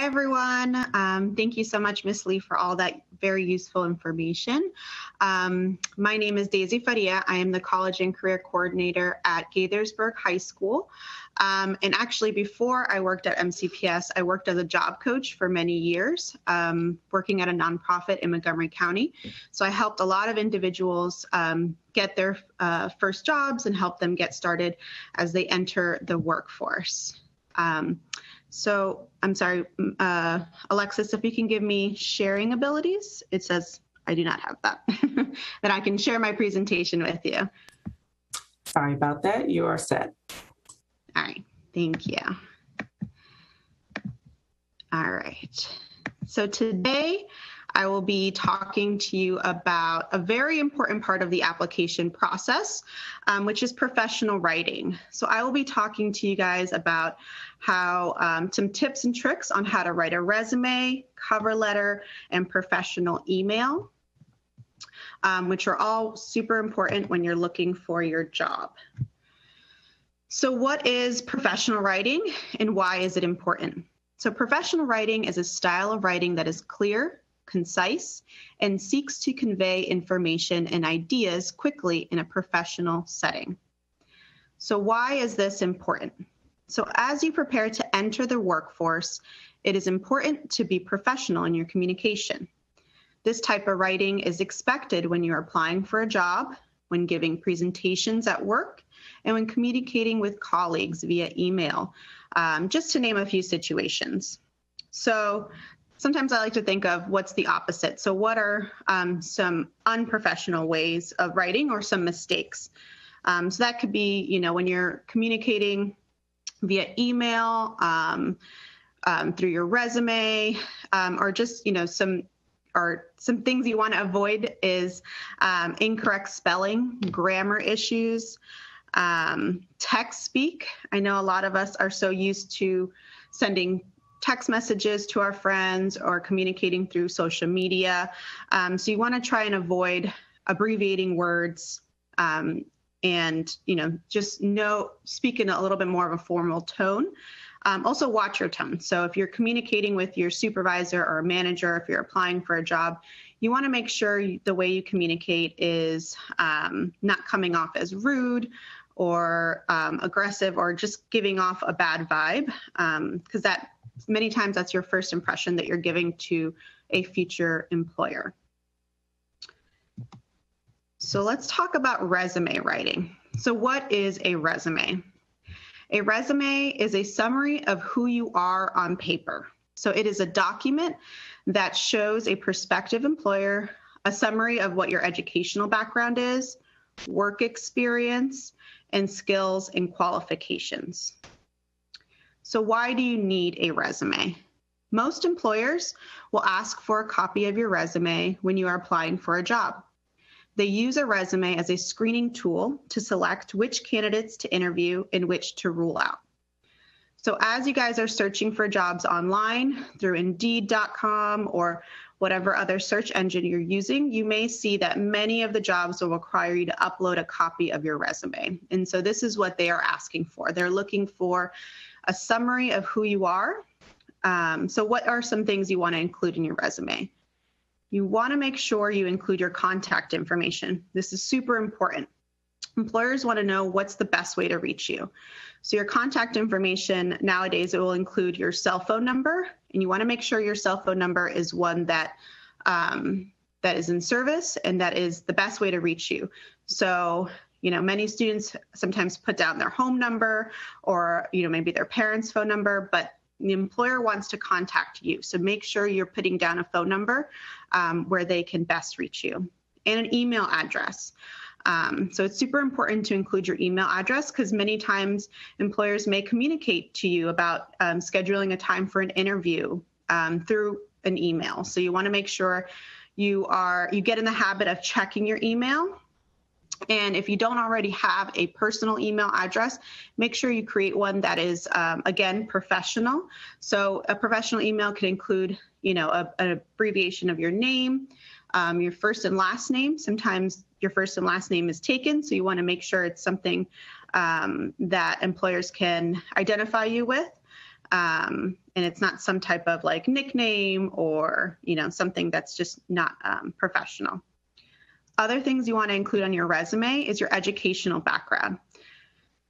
Hi, everyone. Thank you so much, Ms. Lee, for all that very useful information. My name is Daisy Faria. I am the College and Career Coordinator at Gaithersburg High School. And actually, before I worked at MCPS, I worked as a job coach for many years, working at a nonprofit in Montgomery County. So I helped a lot of individuals get their first jobs and help them get started as they enter the workforce. So I'm sorry, Alexis, if you can give me sharing abilities. It says I do not have that. Then I can share my presentation with you. Sorry about that. You are set. All right. Thank you. All right. So today I will be talking to you about a very important part of the application process, which is professional writing. So I will be talking to you guys about how some tips and tricks on how to write a resume, cover letter, and professional email, which are all super important when you're looking for your job. So what is professional writing and why is it important? So professional writing is a style of writing that is clear, concise, and seeks to convey information and ideas quickly in a professional setting. So why is this important? So as you prepare to enter the workforce, it is important to be professional in your communication. This type of writing is expected when you're applying for a job, when giving presentations at work, and when communicating with colleagues via email, just to name a few situations. So sometimes I like to think of what's the opposite. So what are some unprofessional ways of writing or some mistakes? So that could be, when you're communicating via email, through your resume, or just, some things you want to avoid is incorrect spelling, grammar issues, text speak. I know a lot of us are so used to sending text messages to our friends or communicating through social media. So you want to try and avoid abbreviating words and, just speak in a little bit more of a formal tone. Also watch your tone. So if you're communicating with your supervisor or manager, if you're applying for a job, you want to make sure the way you communicate is not coming off as rude or aggressive or just giving off a bad vibe, because many times that's your first impression that you're giving to a future employer. So let's talk about resume writing. So what is a resume? A resume is a summary of who you are on paper. So it is a document that shows a prospective employer a summary of what your educational background is, work experience, and skills and qualifications. So why do you need a resume? Most employers will ask for a copy of your resume when you are applying for a job. They use a resume as a screening tool to select which candidates to interview and which to rule out. So as you guys are searching for jobs online through Indeed.com or whatever other search engine you're using, you may see that many of the jobs will require you to upload a copy of your resume. And so this is what they are asking for. They're looking for a summary of who you are. So what are some things you want to include in your resume? You want to make sure you include your contact information. This is super important. Employers want to know what's the best way to reach you. So your contact information nowadays, it will include your cell phone number, and you want to make sure your cell phone number is one that that is in service and that is the best way to reach you. So, many students sometimes put down their home number or, maybe their parents' phone number, but the employer wants to contact you. So make sure you're putting down a phone number where they can best reach you, and an email address. So it's super important to include your email address because many times employers may communicate to you about scheduling a time for an interview through an email. So you want to make sure you get in the habit of checking your email. And if you don't already have a personal email address, make sure you create one that is, again, professional. So a professional email can include, an abbreviation of your name, your first and last name. Sometimes your first and last name is taken, so you want to make sure it's something that employers can identify you with. and it's not some type of like nickname or, something that's just not professional. Other things you want to include on your resume is your educational background.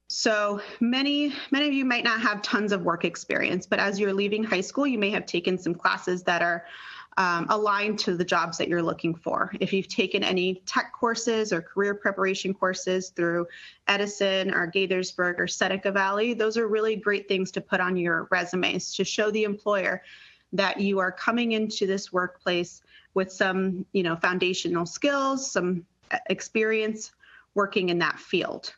So many of you might not have tons of work experience, but as you're leaving high school, you may have taken some classes that are aligned to the jobs that you're looking for. If you've taken any tech courses or career preparation courses through Edison or Gaithersburg or Seneca Valley, those are really great things to put on your resumes to show the employer that you are coming into this workplace with some, foundational skills, some experience working in that field.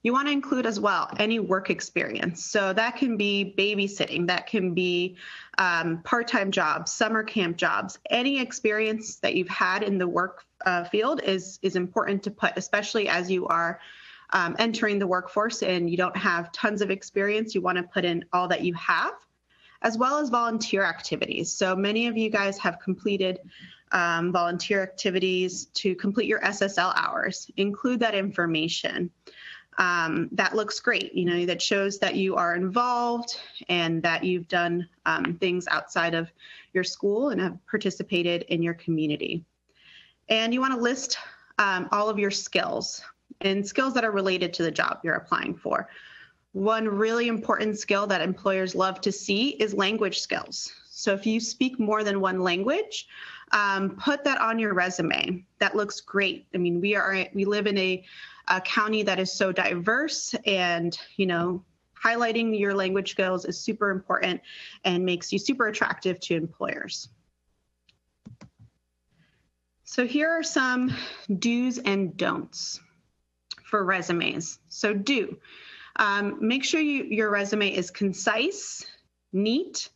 You want to include as well any work experience. So that can be babysitting, that can be part-time jobs, summer camp jobs. Any experience that you've had in the work field is important to put, especially as you are entering the workforce and you don't have tons of experience. You want to put in all that you have, as well as volunteer activities. So many of you guys have completed volunteer activities to complete your SSL hours. Include that information. That looks great, that shows that you are involved and that you've done things outside of your school and have participated in your community. And you want to list all of your skills and skills that are related to the job you're applying for. One really important skill that employers love to see is language skills. So if you speak more than one language, put that on your resume. That looks great. I mean, we live in a county that is so diverse, and highlighting your language skills is super important and makes you super attractive to employers. So here are some do's and don'ts for resumes. So make sure your resume is concise, neat,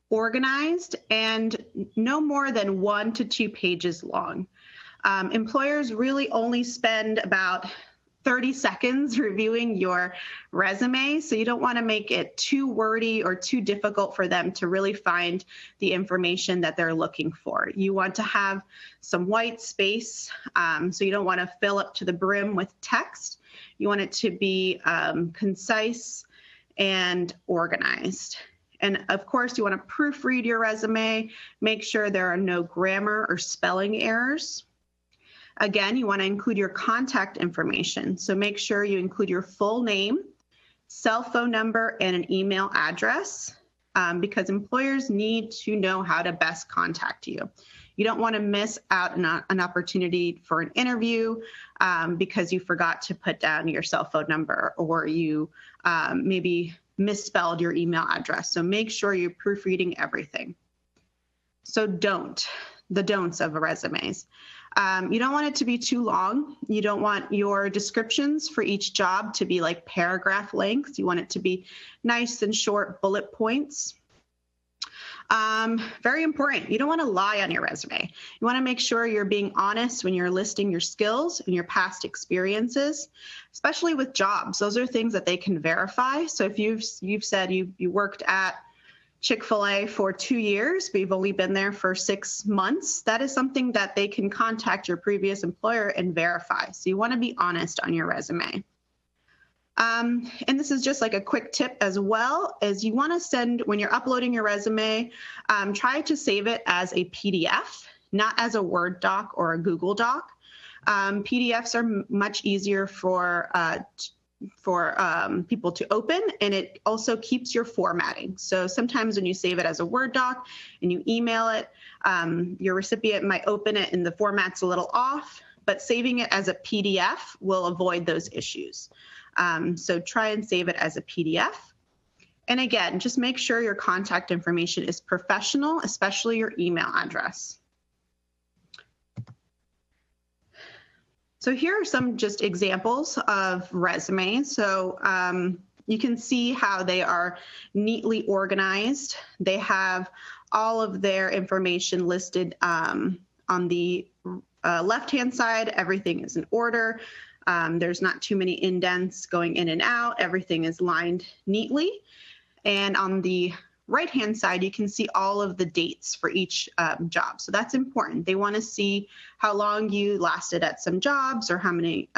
organized, and no more than 1 to 2 pages long. Employers really only spend about 30 seconds reviewing your resume, so you don't want to make it too wordy or too difficult for them to really find the information that they're looking for. You want to have some white space, so you don't want to fill up to the brim with text. You want it to be concise and organized. And of course, you want to proofread your resume, make sure there are no grammar or spelling errors. Again, you want to include your contact information. So make sure you include your full name, cell phone number, and an email address, because employers need to know how to best contact you. You don't want to miss out on an opportunity for an interview because you forgot to put down your cell phone number, or you maybe misspelled your email address. So make sure you're proofreading everything. So the don'ts of resumes. You don't want it to be too long. You don't want your descriptions for each job to be like paragraph length. You want it to be nice and short bullet points. Very important. You don't want to lie on your resume. You want to make sure you're being honest when you're listing your skills and your past experiences, especially with jobs. Those are things that they can verify. So if you've said you worked at Chick-fil-A for 2 years, but you've only been there for 6 months, that is something that they can contact your previous employer and verify. So you want to be honest on your resume. And this is just like a quick tip as well, is you want to send, when you're uploading your resume, try to save it as a PDF, not as a Word doc or a Google Doc. PDFs are much easier for people to open, and it also keeps your formatting. So sometimes when you save it as a Word doc and you email it, your recipient might open it and the format's a little off, but saving it as a PDF will avoid those issues. So try and save it as a PDF. And again, just make sure your contact information is professional, especially your email address. So here are some just examples of resumes. So you can see how they are neatly organized. They have all of their information listed on the left-hand side. Everything is in order. There's not too many indents going in and out. Everything is lined neatly. And on the right-hand side, you can see all of the dates for each job. So that's important. They want to see how long you lasted at some jobs or how many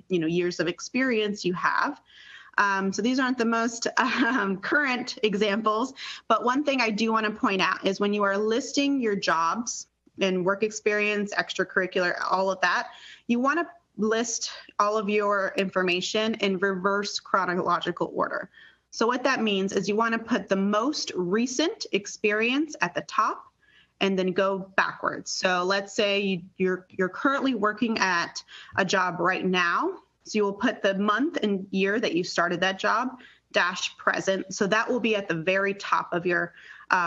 years of experience you have. So these aren't the most current examples, but one thing I do want to point out is when you are listing your jobs and work experience, extracurricular, all of that, you want to list all of your information in reverse chronological order. So what that means is you want to put the most recent experience at the top and then go backwards. So let's say you're currently working at a job right now. So you will put the month and year that you started that job, dash present. So that will be at the very top of your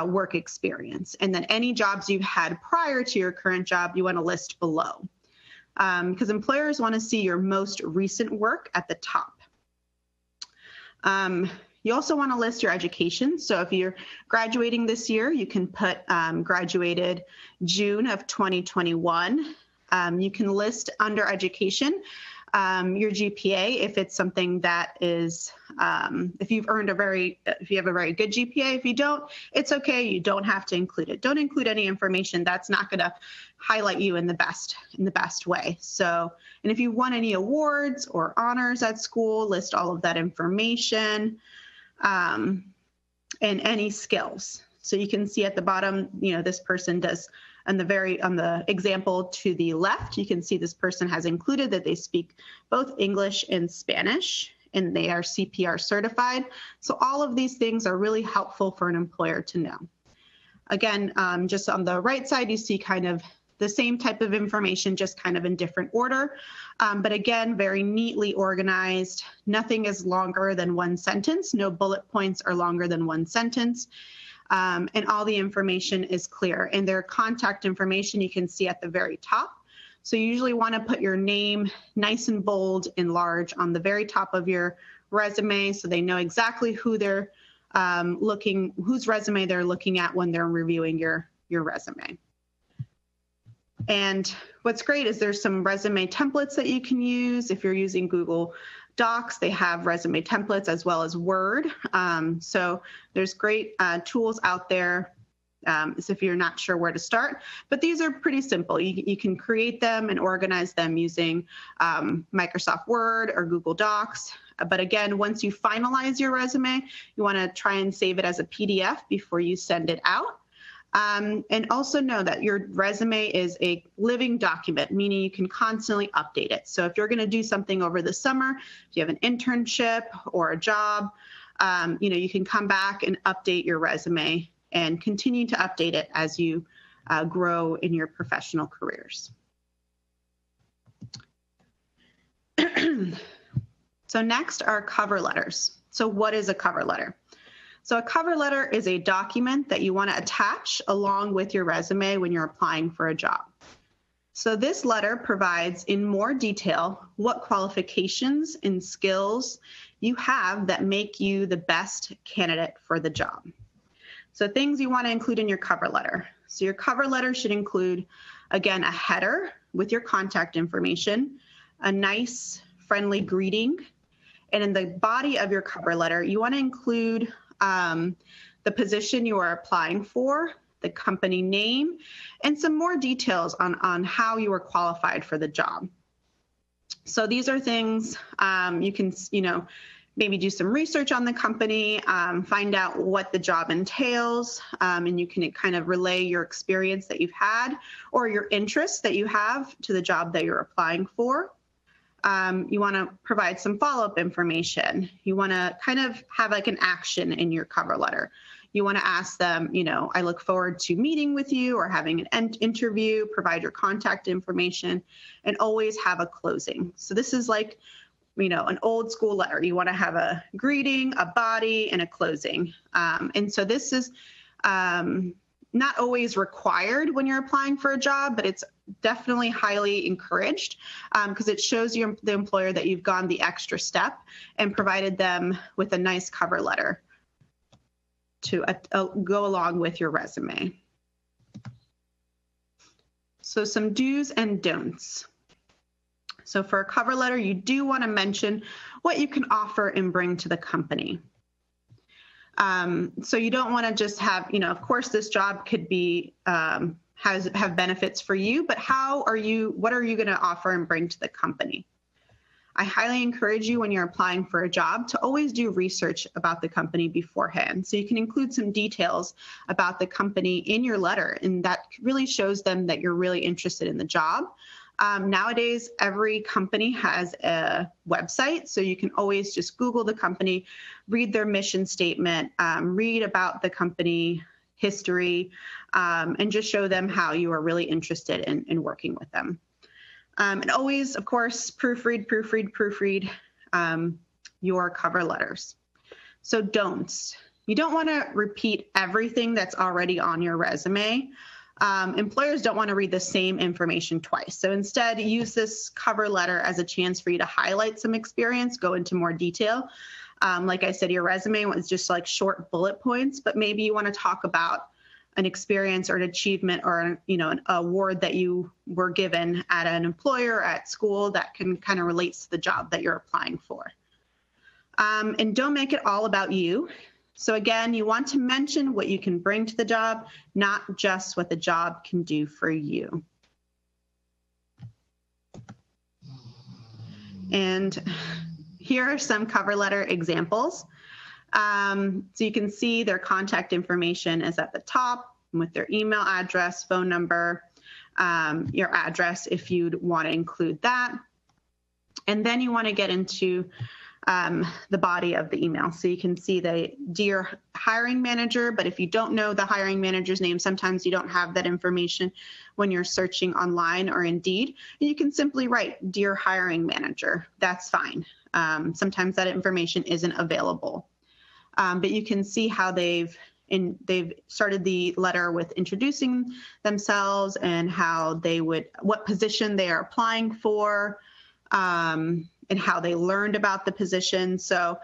work experience. And then any jobs you've had prior to your current job, you want to list below. Because employers want to see your most recent work at the top. You also want to list your education. So if you're graduating this year, you can put graduated June of 2021. You can list under education your GPA if it's something that is, if you have a very good GPA. If you don't, it's okay. You don't have to include it. Don't include any information that's not going to highlight you in the best way. So, and if you won any awards or honors at school, list all of that information, and any skills. So you can see at the bottom, this person does. On the example to the left, you can see this person has included that they speak both English and Spanish, and they are CPR certified. So all of these things are really helpful for an employer to know. Again, just on the right side, you see kind of the same type of information, just kind of in different order. But again, very neatly organized. Nothing is longer than one sentence. No bullet points are longer than one sentence. And all the information is clear. And their contact information you can see at the very top. So you usually want to put your name nice and bold and large on the very top of your resume so they know exactly who they're whose resume they're looking at when they're reviewing your resume. And what's great is there's some resume templates that you can use. If you're using Google Docs, they have resume templates as well as Word. So there's great tools out there if you're not sure where to start. But these are pretty simple. You can create them and organize them using Microsoft Word or Google Docs. But again, once you finalize your resume, you want to try and save it as a PDF before you send it out. And also know that your resume is a living document, meaning you can constantly update it. So if you're going to do something over the summer, if you have an internship or a job, you can come back and update your resume and continue to update it as you grow in your professional careers. So next are cover letters. So what is a cover letter? So a cover letter is a document that you want to attach along with your resume when you're applying for a job. So this letter provides in more detail what qualifications and skills you have that make you the best candidate for the job. So things you want to include in your cover letter. So your cover letter should include, again, a header with your contact information, a nice, friendly greeting, and in the body of your cover letter, you want to include the position you are applying for, the company name, and some more details on how you were qualified for the job. So these are things you can, maybe do some research on the company, find out what the job entails, and you can kind of relay your experience that you've had or your interests that you have to the job that you're applying for. You want to provide some follow-up information. You want to kind of have like an action in your cover letter. You want to ask them, I look forward to meeting with you or having an interview, provide your contact information, and always have a closing. So this is like, an old school letter. You want to have a greeting, a body, and a closing. And so this is not always required when you're applying for a job, but it's definitely highly encouraged because it shows the employer that you've gone the extra step and provided them with a nice cover letter to go along with your resume. So some do's and don'ts. So for a cover letter, you do want to mention what you can offer and bring to the company. So you don't want to just have, of course, this job could be have benefits for you, but what are you going to offer and bring to the company? I highly encourage you when you're applying for a job to always do research about the company beforehand. So you can include some details about the company in your letter, and that really shows them that you're really interested in the job. Nowadays, every company has a website, so you can always just Google the company, read their mission statement, read about the company history, and just show them how you are really interested in working with them. And always, of course, proofread your cover letters. So don'ts. You don't want to repeat everything that's already on your resume. Employers don't want to read the same information twice. So instead, use this cover letter as a chance for you to highlight some experience, go into more detail. Like I said, your resume was just like short bullet points, but maybe you want to talk about an experience or an achievement or an award that you were given at an employer, at school, that can kind of relates to the job that you're applying for. And don't make it all about you. So again, you want to mention what you can bring to the job, not just what the job can do for you. And here are some cover letter examples. So you can see their contact information is at the top with their email address, phone number, your address if you'd want to include that. And then you want to get into the body of the email. So you can see the dear hiring manager, but if you don't know the hiring manager's name, sometimes you don't have that information when you're searching online or Indeed. And you can simply write dear hiring manager. That's fine. Sometimes that information isn't available. But you can see how they've started the letter with introducing themselves and how what position they are applying for, and how they learned about the position. So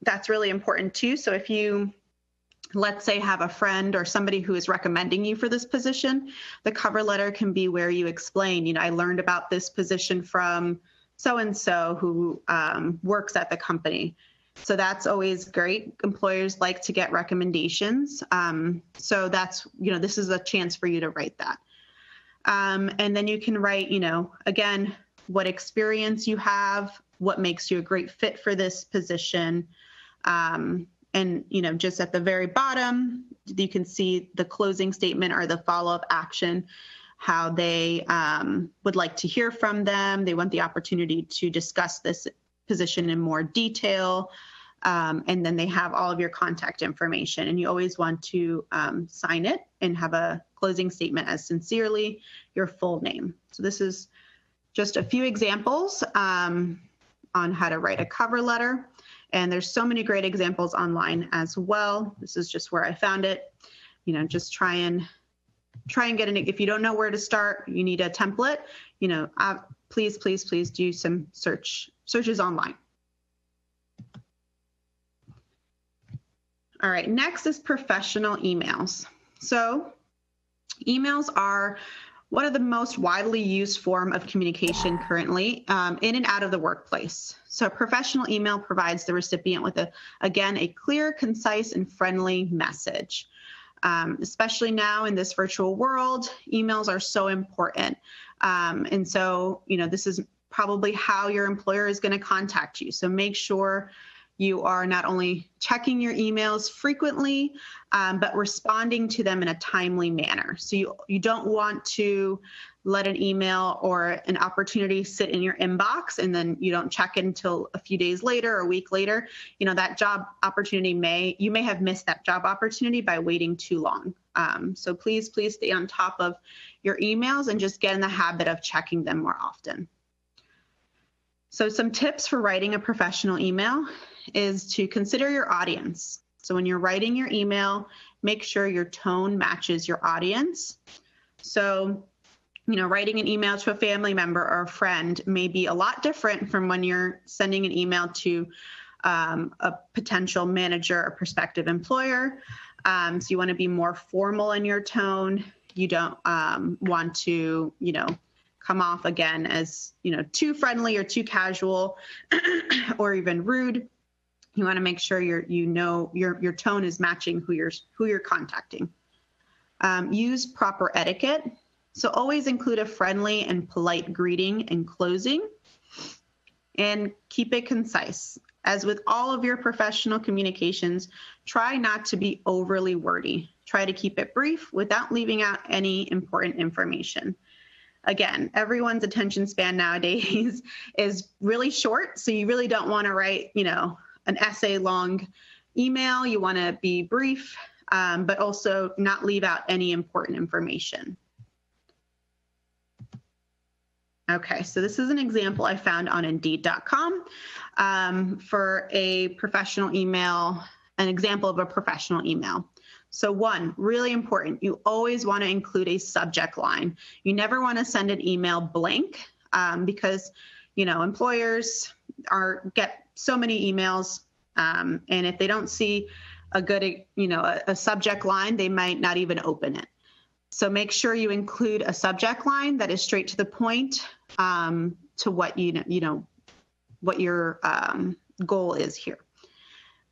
that's really important too. So if you, let's say, have a friend or somebody who is recommending you for this position, the cover letter can be where you explain, I learned about this position from so-and-so who works at the company. So that's always great. Employers like to get recommendations. So that's, this is a chance for you to write that. And then you can write, again, what experience you have, what makes you a great fit for this position. And, just at the very bottom, you can see the closing statement or the follow-up action, how they would like to hear from them. They want the opportunity to discuss this position in more detail. And then they have all of your contact information, and you always want to sign it and have a closing statement as sincerely your full name. So this is just a few examples on how to write a cover letter. And there's so many great examples online as well. This is just where I found it. Just try and get in it. If you don't know where to start, you need a template, please do some searches online. All right, next is professional emails. So emails are one of the most widely used form of communication currently in and out of the workplace. So a professional email provides the recipient with, a clear, concise, and friendly message. Especially now in this virtual world, emails are so important. And so, this is probably how your employer is going to contact you. So make sure you are not only checking your emails frequently, but responding to them in a timely manner. So you don't want to let an email or an opportunity sit in your inbox and then you don't check it until a few days later or a week later. That job opportunity you may have missed that job opportunity by waiting too long. So please stay on top of your emails and just get in the habit of checking them more often. So some tips for writing a professional email is to consider your audience. So when you're writing your email, make sure your tone matches your audience. So, writing an email to a family member or a friend may be a lot different from when you're sending an email to a potential manager or prospective employer. So you want to be more formal in your tone. You don't want to, come off again as, too friendly or too casual or even rude. You want to make sure your tone is matching who you're contacting. Use proper etiquette. So always include a friendly and polite greeting in closing. and keep it concise. As with all of your professional communications, try not to be overly wordy. Try to keep it brief without leaving out any important information. Again, everyone's attention span nowadays is really short, so you really don't want to write, an essay-long email. You want to be brief, but also not leave out any important information. Okay, so this is an example I found on Indeed.com for a professional email, an example of a professional email. So one, really important, you always want to include a subject line. You never want to send an email blank because, employers get so many emails, and if they don't see a good, a subject line, they might not even open it. So make sure you include a subject line that is straight to the point to what what your goal is here.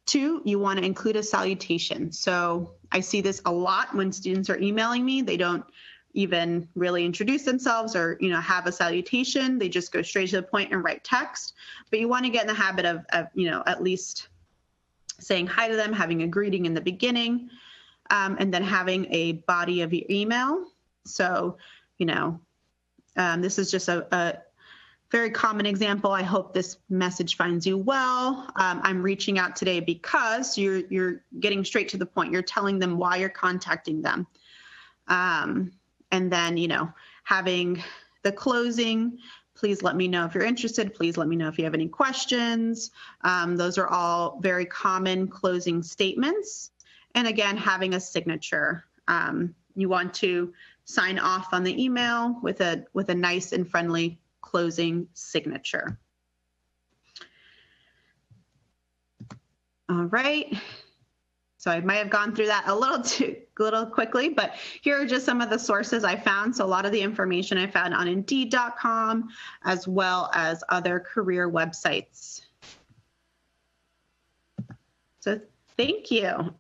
Two, you want to include a salutation. So I see this a lot when students are emailing me. They don't even really introduce themselves or have a salutation. They just go straight to the point and write text. But you want to get in the habit of at least saying hi to them, having a greeting in the beginning. And then having a body of your email. So, this is just a very common example. I hope this message finds you well. I'm reaching out today because you're getting straight to the point. You're telling them why you're contacting them. And then, having the closing, please let me know if you're interested. Please let me know if you have any questions. Those are all very common closing statements. And again, having a signature. You want to sign off on the email with a nice and friendly closing signature. All right. So I might have gone through that a little quickly, but here are just some of the sources I found. So a lot of the information I found on Indeed.com as well as other career websites. So thank you.